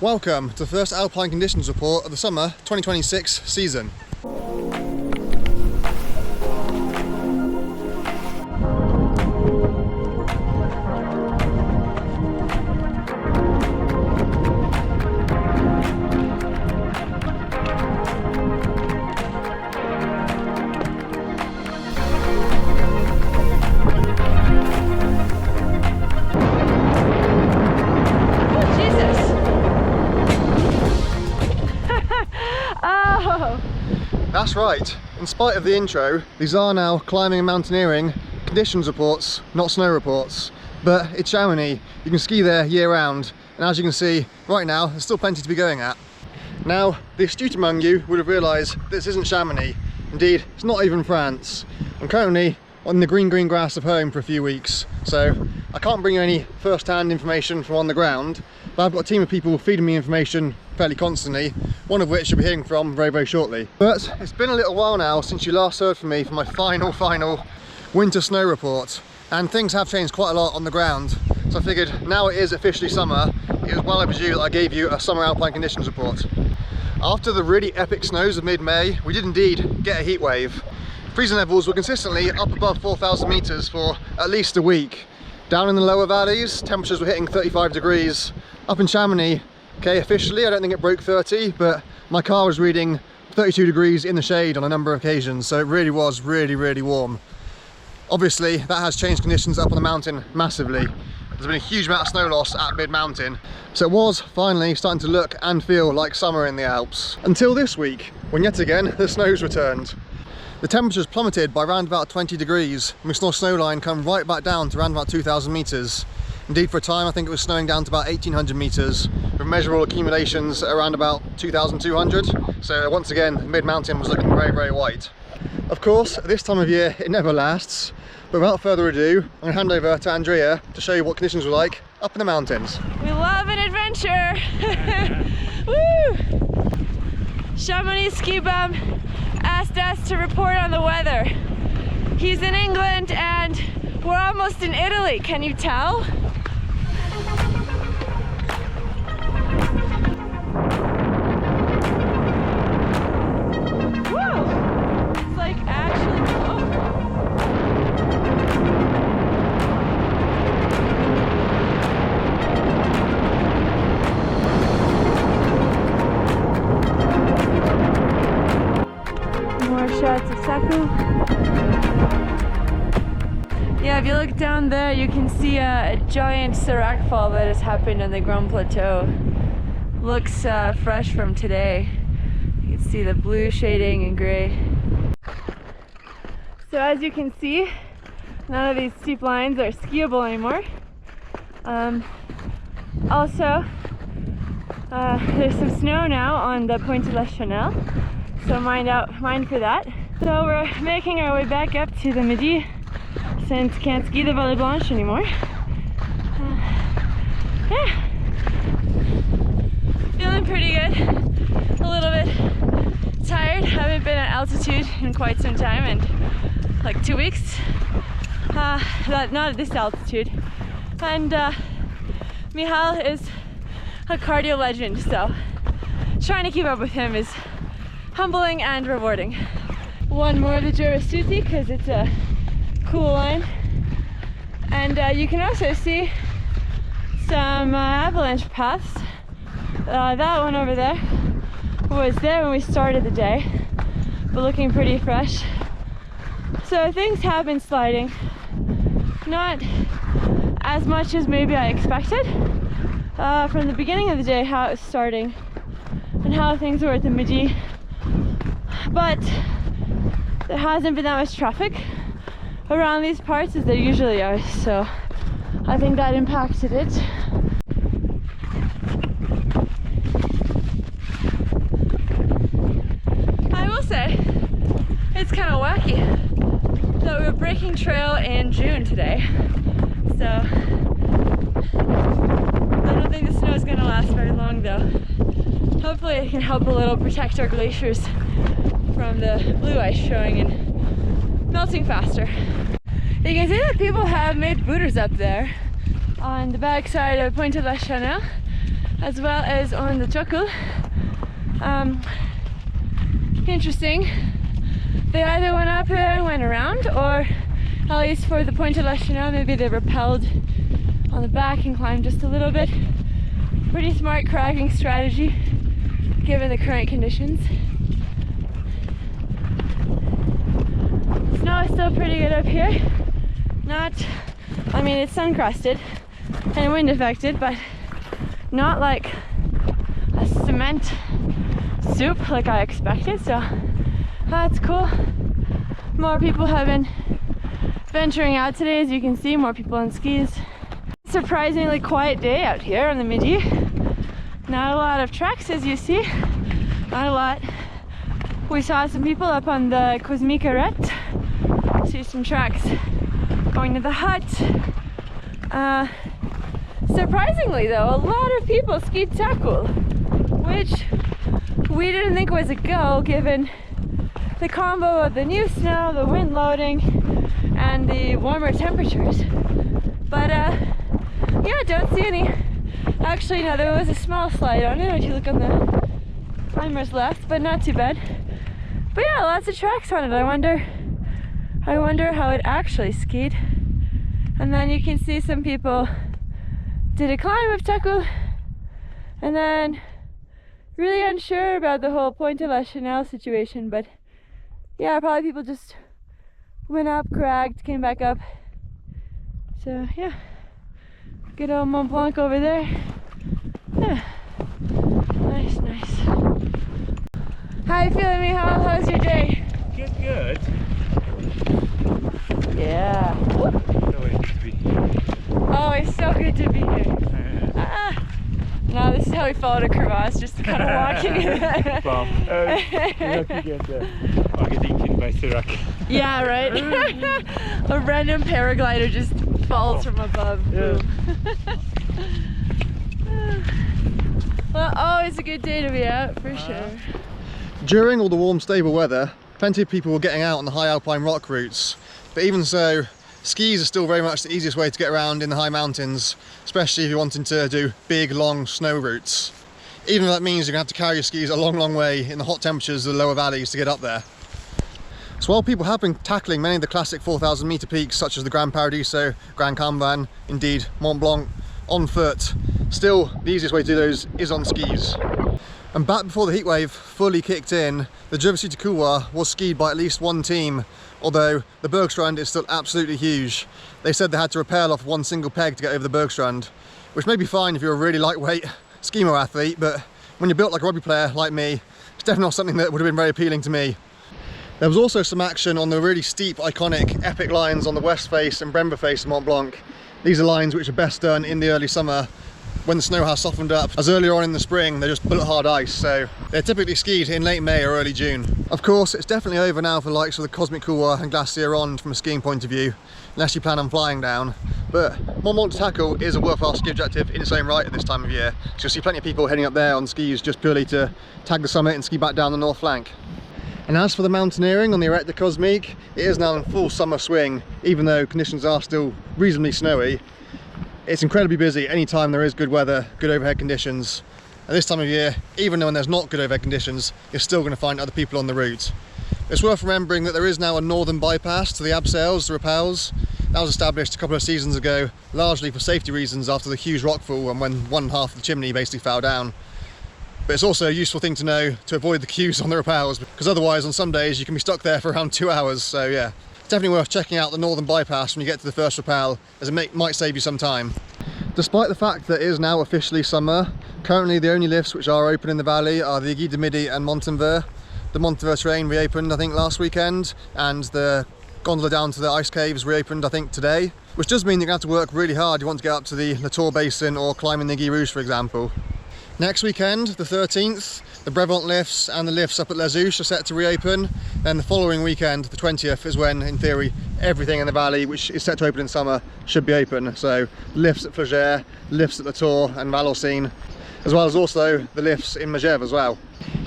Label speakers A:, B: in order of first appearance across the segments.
A: Welcome to the first Alpine Conditions Report of the summer 2026 season. That's right, in spite of the intro, these are now climbing and mountaineering conditions reports, not snow reports. But it's Chamonix, you can ski there year round, and as you can see, right now, there's still plenty to be going at. Now, the astute among you would have realised this isn't Chamonix. Indeed, it's not even France. I'm currently on the green grass of home for a few weeks, so I can't bring you any first-hand information from on the ground, but I've got a team of people feeding me information fairly constantly, one of which you'll be hearing from very shortly. But it's been a little while now since you last heard from me for my final winter snow report, and things have changed quite a lot on the ground, so I figured now it is officially summer, it was well overdue that I gave you a summer Alpine Conditions Report. After the really epic snows of mid-May, we did indeed get a heat wave. Freezing levels were consistently up above 4,000 meters for at least a week. Down in the lower valleys, temperatures were hitting 35 degrees. Up in Chamonix, okay, officially I don't think it broke 30, but my car was reading 32 degrees in the shade on a number of occasions, so it really was really warm. Obviously, that has changed conditions up on the mountain massively. There's been a huge amount of snow loss at mid-mountain, so it was finally starting to look and feel like summer in the Alps. Until this week, when yet again the snows returned. The temperatures plummeted by around about 20 degrees, and we saw snow line come right back down to around about 2,000 meters. Indeed, for a time I think it was snowing down to about 1,800 meters, with measurable accumulations at around about 2,200. So once again, mid-mountain was looking very white. Of course, at this time of year it never lasts, but without further ado, I'm going to hand over to Andrea to show you what conditions were like up in the mountains.
B: We love an adventure! Woo! Chamonix ski bum asked us to report on the weather. He's in England and we're almost in Italy, can you tell? Whoa! It's like actually more shots of Saku. Yeah, if you look down there, you can see a giant serac fall that has happened on the Grand Plateau. Looks fresh from today. You can see the blue shading and gray. So as you can see, none of these steep lines are skiable anymore. Also, there's some snow now on the Pointe de la Chanelle, so mind for that. So we're making our way back up to the Midi, since can't ski the Vallée Blanche anymore. Yeah, feeling pretty good. A little bit tired. Haven't been at altitude in quite some time, and like 2 weeks. Not at this altitude. And Michal is a cardio legend, so trying to keep up with him is humbling and rewarding. One more of the Jurasuti because it's a cool line, and you can also see some avalanche paths. That one over there was there when we started the day, but looking pretty fresh. So things have been sliding, not as much as maybe I expected from the beginning of the day, how it was starting and how things were at the Midi, but there hasn't been that much traffic around these parts as there usually are, so I think that impacted it. I will say it's kind of wacky that we were breaking trail in June today, so I don't think the snow is going to last very long though. Hopefully it can help a little protect our glaciers from the blue ice showing and melting faster. You can see that people have made booters up there on the backside of Pointe de la Chanelle. as well as on the Chakul. Interesting. They either went up and went around, or at least for the Pointe de la Chenelle, maybe they rappelled on the back and climbed just a little bit. Pretty smart cragging strategy given the current conditions. Snow is still pretty good up here. I mean, it's sun crusted and wind affected, but not like a cement soup like I expected, so that's cool. More people have been venturing out today, as you can see, more people on skis. Surprisingly quiet day out here on the Midi. Not a lot of treks, as you see. Not a lot. We saw some people up on the Cosmic Arête. See some tracks going to the hut. Surprisingly though, a lot of people skied Chakul, which we didn't think was a go given the combo of the new snow, the wind loading, and the warmer temperatures. But yeah, don't see any. Actually, no, there was a small slide on it if you look on the climber's left, but not too bad. But yeah, lots of tracks on it. I wonder how it actually skied. And then you can see some people did a climb of Chakul, and then really unsure about the whole Pointe de la Chenelle situation, but yeah, probably people just went up, cragged, came back up. So yeah, good old Mont Blanc over there. Yeah, nice, nice. How you feeling, Michal? How's your day?
C: Good.
B: Yeah. Oh, it's so good to be here. No, this is how we followed a crevasse, just kind of walking.
C: Bump. I'll get eaten by Sirac.
B: Yeah, right? A random paraglider just falls from above.
C: Yeah.
B: Well, always a good day to be out, for sure.
A: During all the warm, stable weather, plenty of people were getting out on the high alpine rock routes, but even so, skis are still very much the easiest way to get around in the high mountains, especially if you're wanting to do big, long snow routes. Even if that means you're going to have to carry your skis a long, long way in the hot temperatures of the lower valleys to get up there. So while people have been tackling many of the classic 4,000 metre peaks such as the Grand Paradiso, Grand Camban, indeed Mont Blanc, on foot, still the easiest way to do those is on skis. And back before the heatwave fully kicked in, the Juvesi to Couloir was skied by at least one team, although the Bergstrand is still absolutely huge. They said they had to rappel off one single peg to get over the Bergstrand, which may be fine if you're a really lightweight skimo athlete, but when you're built like a rugby player like me, it's definitely not something that would have been very appealing to me. There was also some action on the really steep, iconic, epic lines on the west face and Brember face of Mont Blanc. These are lines which are best done in the early summer when the snow has softened up, as earlier on in the spring they're just bullet hard ice, so they're typically skied in late May or early June. Of course, it's definitely over now for the likes of the Cosmic Couloir and Glacier Ronde from a skiing point of view, unless you plan on flying down. But Mont Blanc to tackle is a worthwhile ski objective in its own right at this time of year, so you'll see plenty of people heading up there on skis just purely to tag the summit and ski back down the north flank. And as for the mountaineering on the Arête de Cosmique, it is now in full summer swing, even though conditions are still reasonably snowy. It's incredibly busy anytime there is good weather, good overhead conditions. At this time of year, even when there's not good overhead conditions, you're still going to find other people on the route. It's worth remembering that there is now a northern bypass to the Abseils, the rappels. That was established a couple of seasons ago, largely for safety reasons after the huge rockfall and when one half of the chimney basically fell down. But it's also a useful thing to know to avoid the queues on the rappels, because otherwise on some days you can be stuck there for around 2 hours, so yeah. Definitely worth checking out the northern bypass when you get to the first rappel, as it might save you some time. Despite the fact that it is now officially summer, currently the only lifts which are open in the valley are the Aiguille du Midi and Montenvers. The Montenvers terrain reopened I think last weekend, and the gondola down to the ice caves reopened I think today, which does mean you're going to have to work really hard if you want to get up to the Latour Basin or climbing the Aiguille Rouge, for example. Next weekend, the 13th, the Brevant lifts and the lifts up at Les Ouches are set to reopen. Then the following weekend, the 20th, is when, in theory, everything in the valley, which is set to open in summer, should be open. So lifts at Flagère, lifts at Latour and Vallorcine, as well as also the lifts in Megève as well.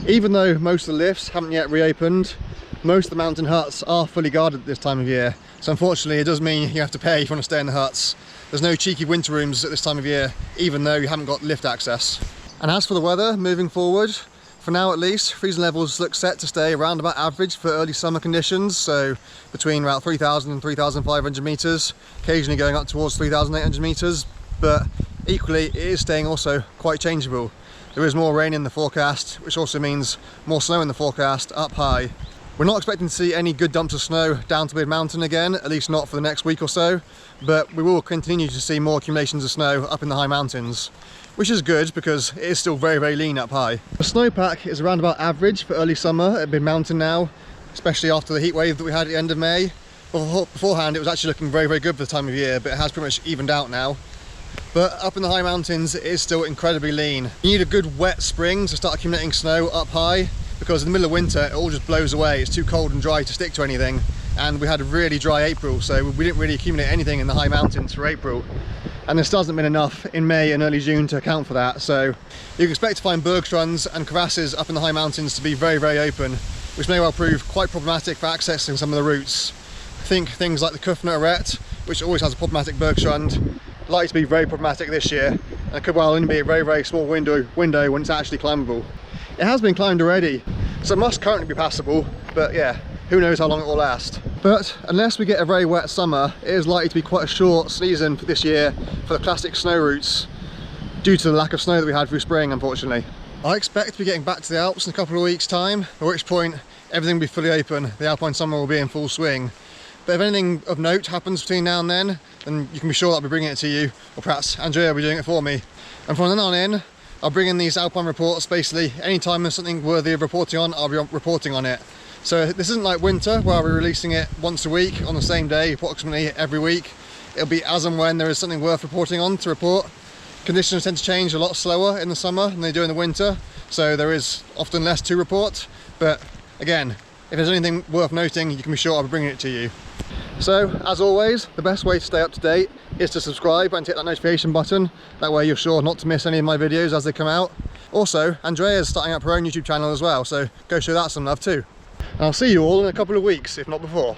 A: Even though most of the lifts haven't yet reopened, most of the mountain huts are fully guarded at this time of year. So unfortunately, it does mean you have to pay if you want to stay in the huts. There's no cheeky winter rooms at this time of year, even though you haven't got lift access. And as for the weather, moving forward, for now at least, freezing levels look set to stay around about average for early summer conditions, so between about 3,000 and 3,500 metres, occasionally going up towards 3,800 metres, but equally it is staying also quite changeable. There is more rain in the forecast, which also means more snow in the forecast up high. We're not expecting to see any good dumps of snow down to mid-mountain again, at least not for the next week or so, but we will continue to see more accumulations of snow up in the high mountains, which is good because it is still very, very lean up high. The snowpack is around about average for early summer at mid-mountain now, especially after the heat wave that we had at the end of May. Beforehand it was actually looking very, very good for the time of year, but it has pretty much evened out now. But up in the high mountains it is still incredibly lean. You need a good wet spring to start accumulating snow up high, because in the middle of winter it all just blows away. It's too cold and dry to stick to anything, and we had a really dry April, so we didn't really accumulate anything in the high mountains for April, and there still hasn't been enough in May and early June to account for that. So you can expect to find bergschrunds and crevasses up in the high mountains to be very, very open, which may well prove quite problematic for accessing some of the routes. Think things like the Kufner Arete, which always has a problematic bergschrund, likely to be very problematic this year, and could well only be a very, very small window when it's actually climbable. It has been climbed already, so it must currently be passable, but yeah, who knows how long it will last. But unless we get a very wet summer, it is likely to be quite a short season for this year for the classic snow routes, due to the lack of snow that we had through spring, unfortunately. I expect to be getting back to the Alps in a couple of weeks' time, at which point everything will be fully open, the Alpine summer will be in full swing. But if anything of note happens between now and then you can be sure that I'll be bringing it to you, or perhaps Andrea will be doing it for me. And from then on in, I'll bring in these Alpine reports basically anytime there's something worthy of reporting on, I'll be reporting on it. So this isn't like winter where I'll be releasing it once a week on the same day, approximately every week. It'll be as and when there is something worth reporting on to report. Conditions tend to change a lot slower in the summer than they do in the winter, so there is often less to report. But again, if there's anything worth noting, you can be sure I'll be bringing it to you. So, as always, the best way to stay up to date is to subscribe and hit that notification button. That way you're sure not to miss any of my videos as they come out. Also, Andrea's starting up her own YouTube channel as well, so go show that some love too. And I'll see you all in a couple of weeks, if not before.